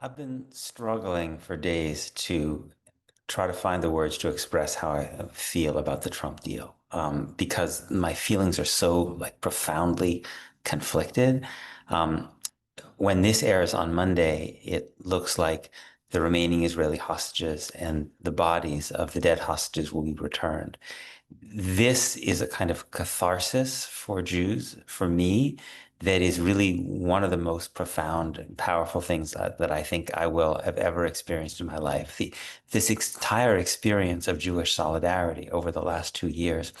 I've been struggling for days to try to find the words to express how I feel about the Trump deal, because my feelings are so profoundly conflicted. Um, when this airs on Monday, it looks like the remaining Israeli hostages and the bodies of the dead hostages will be returned. This is a kind of catharsis for Jews, for me, that is really one of the most profound and powerful things that I think I will have ever experienced in my life. This entire experience of Jewish solidarity over the last 2 years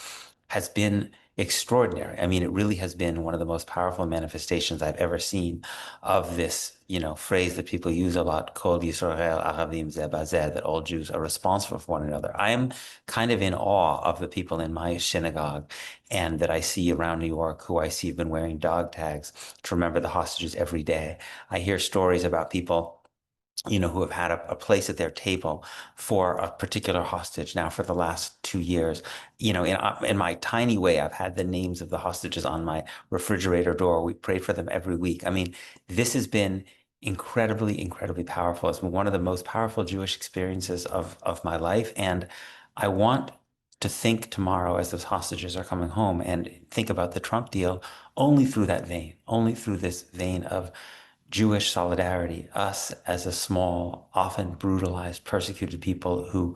has been extraordinary. I mean, it really has been one of the most powerful manifestations I've ever seen of this, phrase that people use a lot, called Yisrael, Arevim, Bazeh, that all Jews are responsible for one another. I am kind of in awe of the people in my synagogue and that I see around New York who I see have been wearing dog tags to remember the hostages every day. I hear stories about people who have had a place at their table for a particular hostage now for the last 2 years. In my tiny way, I've had the names of the hostages on my refrigerator door. We prayed for them every week. I mean, this has been incredibly, incredibly powerful. It's been one of the most powerful Jewish experiences of my life. And I want to think tomorrow as those hostages are coming home and think about the Trump deal only through that vein, only through this vein of Jewish solidarity, us as a small, often brutalized, persecuted people who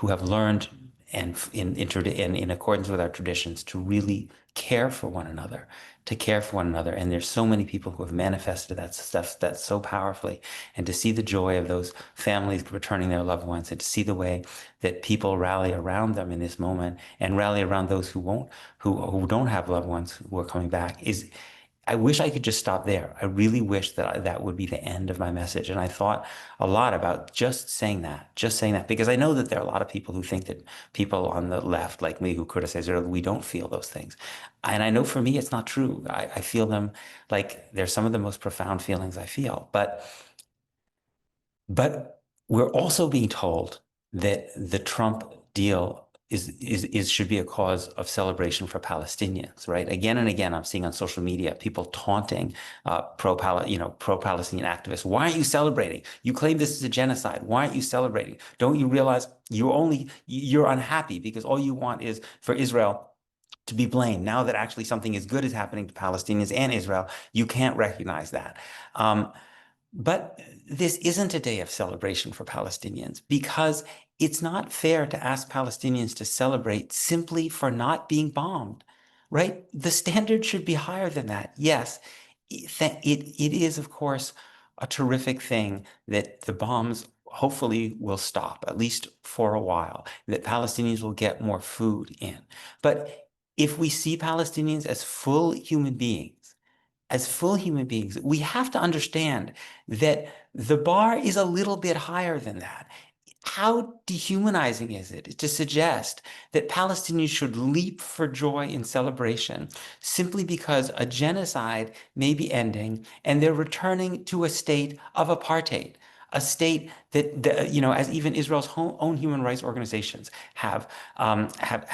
have learned and in accordance with our traditions to really care for one another, to care for one another. And there's so many people who have manifested that stuff that's so powerfully. And to see the joy of those families returning their loved ones, and to see the way that people rally around them in this moment and rally around those who don't have loved ones who are coming back is I wish I could just stop there. I really wish that that would be the end of my message. And I thought a lot about just saying that, because I know that there are a lot of people who think that people on the left, like me, who criticize Israel, we don't feel those things. And I know for me, it's not true. I feel them like they're some of the most profound feelings I feel. But we're also being told that the Trump deal is should be a cause of celebration for Palestinians, right? Again and again, I'm seeing on social media people taunting pro-Palestinian activists. Why aren't you celebrating? You claim this is a genocide. Why aren't you celebrating? Don't you realize you're unhappy because all you want is for Israel to be blamed. Now that actually something as good is happening to Palestinians and Israel, you can't recognize that. But this isn't a day of celebration for Palestinians, because it's not fair to ask Palestinians to celebrate simply for not being bombed, right? The standard should be higher than that. Yes, it is, of course, a terrific thing that the bombs hopefully will stop, at least for a while, that Palestinians will get more food in. But if we see Palestinians as full human beings, we have to understand that the bar is a little bit higher than that. How dehumanizing is it to suggest that Palestinians should leap for joy in celebration simply because a genocide may be ending and they're returning to a state of apartheid? A state that, as even Israel's own human rights organizations have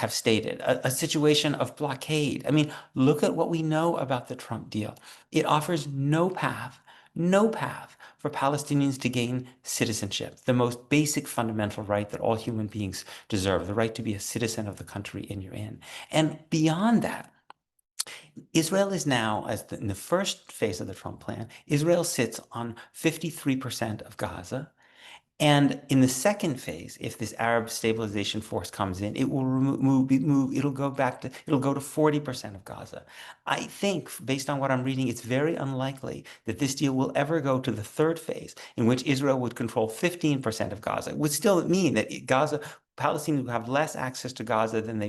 stated, a situation of blockade. I mean, look at what we know about the Trump deal. It offers no path for Palestinians to gain citizenship, the most basic fundamental right that all human beings deserve, the right to be a citizen of the country you're in. And beyond that, Israel is now, in the first phase of the Trump plan, Israel sits on 53% of Gaza. And in the second phase, if this Arab stabilization force comes in, it will it'll go to 40% of Gaza. I think, based on what I'm reading, it's very unlikely that this deal will ever go to the third phase, in which Israel would control 15% of Gaza. It would still mean that Palestinians will have less access to Gaza than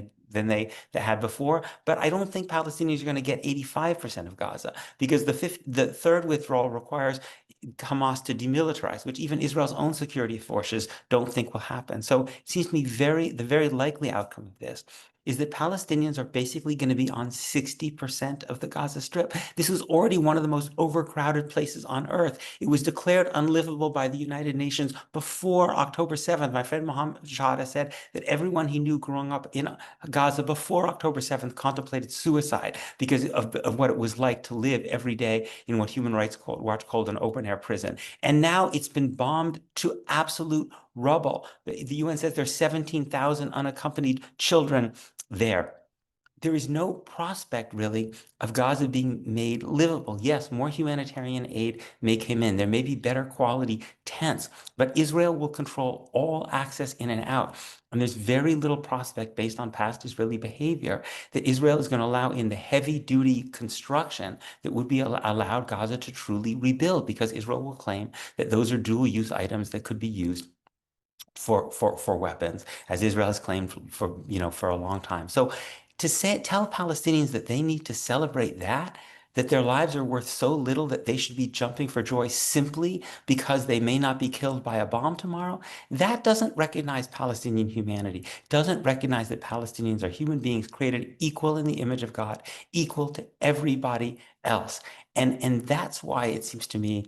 they had before. But I don't think Palestinians are going to get 85% of Gaza, because the third withdrawal requires Hamas to demilitarize, which even Israel's own security forces don't think will happen. So it seems to me the very likely outcome of this is that Palestinians are basically going to be on 60% of the Gaza Strip. This was already one of the most overcrowded places on earth. It was declared unlivable by the United Nations before October 7th. My friend Mohammed Shahada said that everyone he knew growing up in Gaza before October 7th contemplated suicide because of what it was like to live every day in what Human Rights Watch called an open-air prison. And now it's been bombed to absolute rubble. The UN says there's 17,000 unaccompanied children there. There is no prospect, really, of Gaza being made livable. Yes, more humanitarian aid may come in. There may be better quality tents, but Israel will control all access in and out. And there's very little prospect, based on past Israeli behavior, that Israel is going to allow in the heavy-duty construction that would be allowed Gaza to truly rebuild, because Israel will claim that those are dual-use items that could be used for weapons, as Israel has claimed for a long time. So to tell Palestinians that they need to celebrate that their lives are worth so little that they should be jumping for joy simply because they may not be killed by a bomb tomorrow, that doesn't recognize Palestinian humanity, doesn't recognize that Palestinians are human beings created equal in the image of God, equal to everybody else. And that's why it seems to me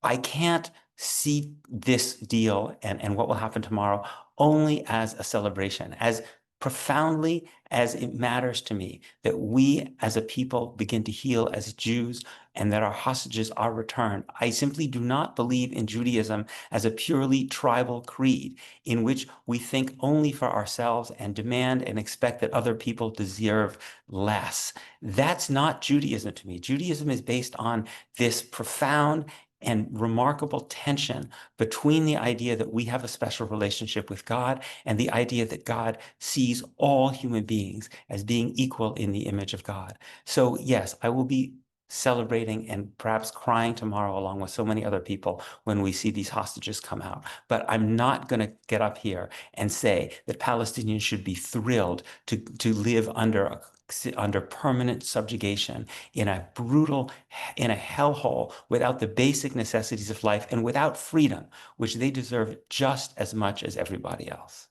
I can't see this deal and what will happen tomorrow only as a celebration, as profoundly as it matters to me that we as a people begin to heal as Jews and that our hostages are returned. I simply do not believe in Judaism as a purely tribal creed in which we think only for ourselves and demand and expect that other people deserve less. That's not Judaism to me. Judaism is based on this profound and remarkable tension between the idea that we have a special relationship with God and the idea that God sees all human beings as being equal in the image of God. So yes, I will be celebrating and perhaps crying tomorrow along with so many other people when we see these hostages come out. But I'm not going to get up here and say that Palestinians should be thrilled to live under permanent subjugation in a hellhole without the basic necessities of life and without freedom, which they deserve just as much as everybody else.